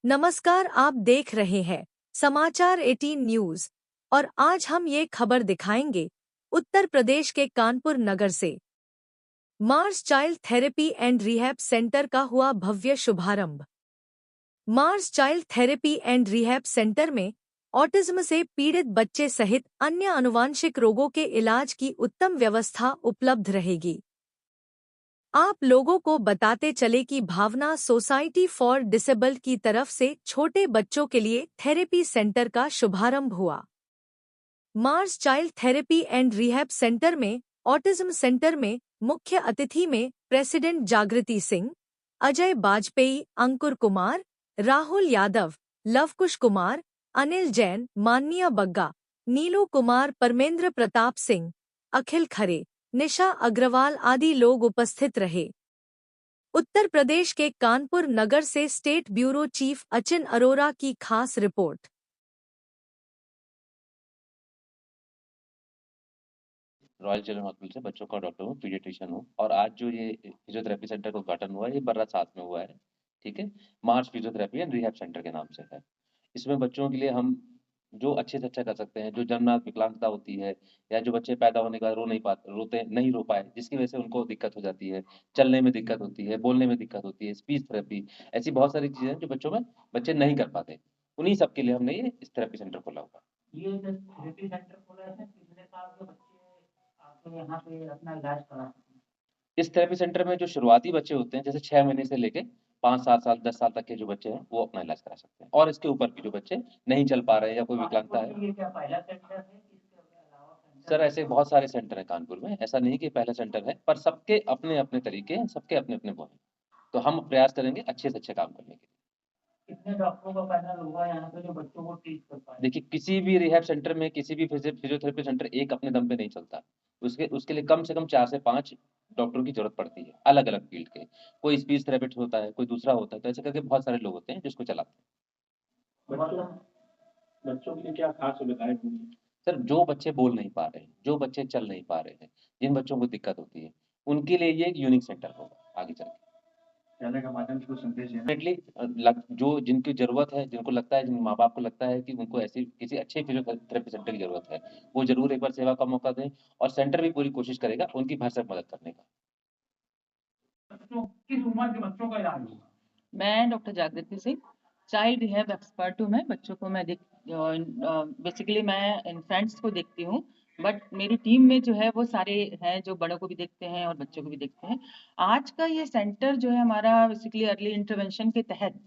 नमस्कार, आप देख रहे हैं समाचार 18 न्यूज और आज हम ये खबर दिखाएंगे उत्तर प्रदेश के कानपुर नगर से। Mars child therapy and rehab centre का हुआ भव्य शुभारंभ। Mars child therapy and rehab centre में ऑटिज्म से पीड़ित बच्चे सहित अन्य आनुवांशिक रोगों के इलाज की उत्तम व्यवस्था उपलब्ध रहेगी। आप लोगों को बताते चले कि भावना सोसाइटी फॉर डिसेबल्ड की तरफ से छोटे बच्चों के लिए थेरेपी सेंटर का शुभारंभ हुआ। Mars child therapy and rehab centre में ऑटिज्म सेंटर में मुख्य अतिथि में प्रेसिडेंट जागृति सिंह, अजय बाजपेयी, अंकुर कुमार, राहुल यादव, लवकुश कुमार, अनिल जैन, माननीय बग्गा, नीलू कुमार, परमेंद्र प्रताप सिंह, अखिल खरे, निशा अग्रवाल आदि लोग उपस्थित रहे। उत्तर प्रदेश के कानपुर नगर से state bureau chief Achin Arora की खास रिपोर्ट। रॉयल चिल्ड्रन हॉस्पिटल से बच्चों का डॉक्टर हूँ, पीडियाट्रिशियन हूँ और आज जो ये फिजियोथेरेपी सेंटर का उद्घाटन हुआ है ये बर्रा साथ में हुआ है। ठीक है, मार्च फिजियोथेरेपी एंड रिहैब सेंटर के नाम से है। इसमें बच्चों के लिए हम जो अच्छे से अच्छा कर सकते हैं, जो जन्मजात विकलांगता होती है या जो बच्चे पैदा होने के बाद रोते नहीं रो पाए, जिसकी वजह से उनको दिक्कत हो जाती है, चलने में दिक्कत होती है, बोलने में दिक्कत होती है, स्पीच थेरेपी, ऐसी बहुत सारी चीजें हैं जो बच्चों में बच्चे नहीं कर पाते। उन्हीं सब के लिए हमने ये इस थेरेपी सेंटर खोला हुआ। ये जो थेरेपी सेंटर खोला है कितने साल के बच्चे आके यहाँ पे अपना इलाज करा सकते हैं? इस थेरेपी सेंटर में जो शुरुआती बच्चे होते हैं, जैसे 6 महीने से लेके 5, 7 साल, 10 साल तक के जो बच्चे हैं, वो अपना इलाज करा सकते हैं और इसके ऊपर भी जो बच्चे नहीं चल पा रहे हैं या कोई विकलांगता है। ये क्या पहला सेंटर है कि इसके अलावा सेंटर? सर, ऐसे बहुत सारे सेंटर हैं कानपुर में, ऐसा नहीं कि पहला सेंटर है, पर सबके अपने-अपने तरीके हैं, सबके अपने-अपने वो हैं। तो हम प्रयास करेंगे अच्छे से अच्छे काम करने के लिए। कितने डॉक्टरों का पैनल होगा यहाँ पे जो बच्चों को ट्रीट कर पाए? देखिए, किसी भी रिहैब सेंटर में, किसी भी फिजियोथेरेपी सेंटर एक अपने दम पे नहीं चलता। उसके उसके लिए कम से कम 4 से 5 डॉक्टरों की ज़रूरत पड़ती है, अलग-अलग फ़ील्ड के। कोई स्पीच थेरेपिस्ट होता है, कोई दूसरा होता है, तो ऐसे करके बहुत सारे लोग होते हैं जो इसको चलाते हैं। बच्चों के लिए क्या खास सुविधाएं होंगी? सर, जो बच्चे बोल नहीं पा रहे हैं, जो बच्चे चल नहीं पा रहे हैं, जिन बच्चों को दिक्कत होती है, उनके लिए ये एक यूनिक सेंटर होगा आगे चल के। कहने का माध्यम को संदेश देना। डेफ़िनेटली जो जिनकी ज़रूरत है, जिनको लगता है, जिन माँ-बाप को लगता है कि उनको ऐसी किसी अच्छे फिजियोथेरेपी सेंटर की ज़रूरत है, वो ज़रूर एक बार सेवा का मौका दें और सेंटर भी पूरी कोशिश करेगा उनकी भरसक मदद करने का। बच्चों किस उम्र के बच्चों का इलाज होगा? मैं डॉक्टर जागृति सिंह, चाइल्ड रिहैब एक्सपर्ट हूँ। मैं बच्चों को मैं बेसिकली मैं इन्फेंट्स को देखती हूँ, बट मेरी टीम में जो है वो सारे हैं जो बड़ों को भी देखते हैं और बच्चों को भी देखते हैं। आज का ये सेंटर जो है हमारा बेसिकली अर्ली इंटरवेंशन के तहत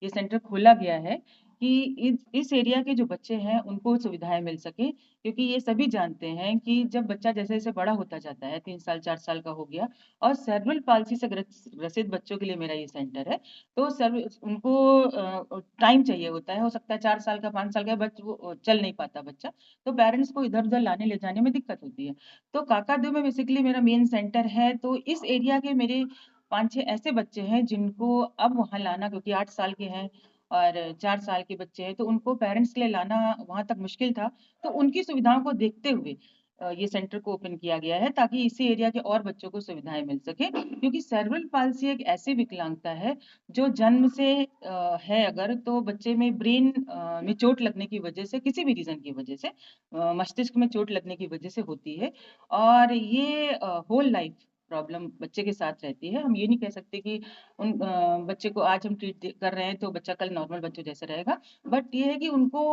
ये सेंटर खोला गया है कि इस एरिया के जो बच्चे हैं उनको सुविधाएं मिल सके, क्योंकि ये सभी जानते हैं कि जब बच्चा जैसे-जैसे बड़ा होता जाता है, 3 साल 4 साल का हो गया और सेरेब्रल पाल्सी से ग्रसित बच्चों के लिए मेरा ये सेंटर है। तो उनको टाइम चाहिए होता है, हो सकता है 4 साल का 5 साल का वो चल नहीं पाता बच्चा, तो पेरेंट्स को इधर-उधर लाने ले जाने में दिक्कत होती है। तो काकादेव में बेसिकली मेरा मेन सेंटर है, तो इस एरिया के मेरे 5-6 ऐसे बच्चे हैं जिनको अब वहाँ लाना, क्योंकि 8 साल के हैं और 4 साल के बच्चे हैं, तो उनको पेरेंट्स के लिए लाना वहाँ तक मुश्किल था। तो उनकी सुविधाओं को देखते हुए ये सेंटर को ओपन किया गया है ताकि इसी एरिया के और बच्चों को सुविधाएँ मिल सकें, क्योंकि सेरेब्रल पाल्सी एक ऐसी विकलांगता है जो जन्म से है अगर, तो बच्चे में ब्रेन में चोट लगने की वजह से, किसी भी रीज़न की वजह से मस्तिष्क में चोट लगने की वजह से होती है और ये होल लाइफ प्रॉब्लम बच्चे के साथ रहती है। हम ये नहीं कह सकते कि बच्चे को आज हम ट्रीट कर रहे हैं तो बच्चा कल नॉर्मल बच्चों जैसा रहेगा। बट ये है कि उनको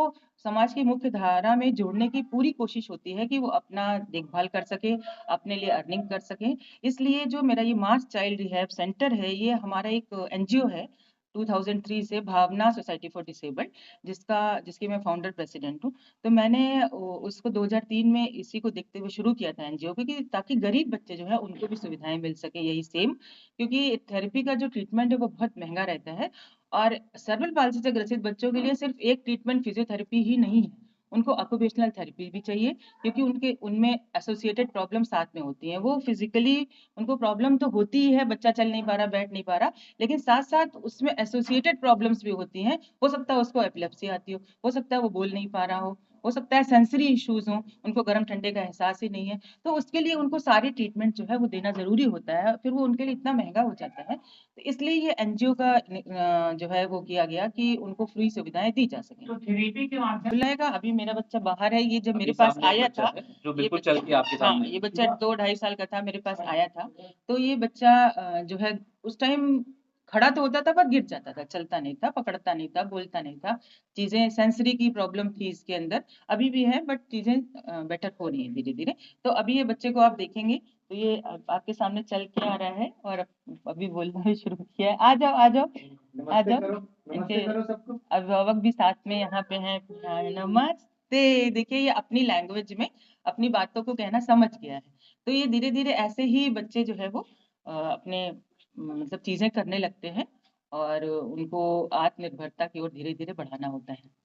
समाज की मुख्य धारा में जोड़ने की पूरी कोशिश होती है कि वो अपना देखभाल कर सकें, अपने लिए अर्निंग कर सकें। इसलिए जो मेरा ये मार्स चाइल्ड रिहैब सेंटर है, ये हमारा एक एनजीओ है 2003 से, भावना सोसाइटी फॉर डिसेबल्ड, जिसकी मैं फाउंडर प्रेसिडेंट हूँ। तो मैंने उसको 2003 में इसी को देखते हुए शुरू किया था एनजीओ को, कि ताकि गरीब बच्चे जो है उनको भी सुविधाएं मिल सके यही सेम, क्योंकि थेरेपी का जो ट्रीटमेंट है वो बहुत महंगा रहता है और सेरेब्रल पाल्सी से ग्रसित बच्चों के लिए सिर्फ एक ट्रीटमेंट फिजियोथेरेपी ही नहीं है, उनको ऑक्यूपेशनल थेरेपी भी चाहिए, क्योंकि उनके उनमें एसोसिएटेड प्रॉब्लम साथ में होती हैं। वो फिजिकली उनको प्रॉब्लम तो होती ही है, बच्चा चल नहीं पा रहा, बैठ नहीं पा रहा, लेकिन साथ-साथ उसमें एसोसिएटेड प्रॉब्लम्स भी होती हैं। हो सकता है उसको एपिलेप्सी आती हो सकता है वो बोल नहीं पा रहा हो सकता है सेंसरी इश्यूज हों, उनको गर्म ठंडे का एहसास ही नहीं है, तो उसके लिए उनको सारी ट्रीटमेंट जो है वो देना ज़रूरी होता है, फिर वो उनके लिए इतना महँगा हो जाता है। तो इसलिए ये एनजीओ का जो है वो किया गया कि उनको फ्री सुविधाएँ दी जा सकें। तो थेरेपी के माध्यम बुलाएगा, अभी मेरा बच्चा बाहर है, ये जब मेरे अभी पास सामने एक आया बच्चा था, है जो ये बिल्कुल बच्चा चल के आपके हाँ, सामने ये है। बच्चा 2 ढाई साल का था, मेरे पास आया था। तो ये बच्चा जो है उस टाइम खड़ा तो होता था पर गिर जाता था, चलता नहीं था, पकड़ता नहीं था, बोलता नहीं था। चीज़ें सेंसरी की प्रॉब्लम थी इसके अंदर, अभी भी है बट चीज़ें बेटर हो रही हैं धीरे-धीरे। तो अभी ये बच्चे को आप देखेंगे, तो ये आपके सामने चल के आ रहा है और अभी बोलना भी शुरू किया है। आ जाओ, आ जाओ, आ जाओ। इनके अभिभावक भी साथ में यहाँ पे हैं। नमस्ते। देखिए ये अपनी लैंग्वेज में अपनी बातों को कहना समझ गया है। तो ये धीरे-धीरे ऐसे ही बच्चे जो है वो अपने मतलब चीज़ें करने लगते हैं और उनको आत्मनिर्भरता की ओर धीरे-धीरे बढ़ाना होता है।